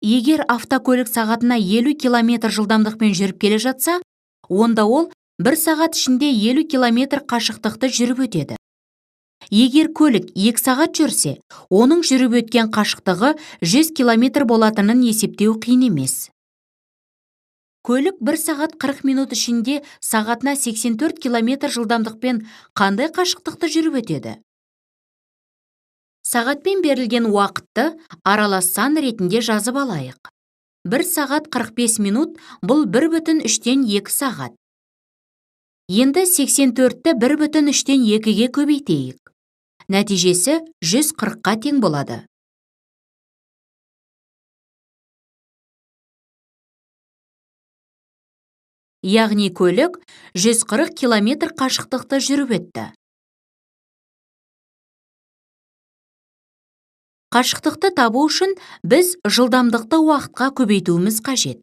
егер автокөлік сағатына 50 км жылдамдықпен жүріп келе жатса, онда ол 1 сағат ішінде 50 км қашықтықты жүріп өтеді. Егер көлік 2 сағат жүрсе, оның жүріп өткен қашықтығы 100 км болатынын есептеу қиын емес. Көлік 1 сағат 40 минут ішінде сағатына 84 км жылдамдықпен қандай қашықтықты жүріп өтеді? Сағатпен берілген уақытты аралас сан ретінде жазып алайық. 1 сағат 45 минут бұл 1,3-2 сағат. Енді 84-ті 1,3-2-ге көбейтейік. Нәтижесі 140-қа тең болады. Яғни көлік 140 км қашықтықты жүріп өтті. Қашықтықты табу үшін біз жылдамдықты уақытқа көбейтуіміз қажет.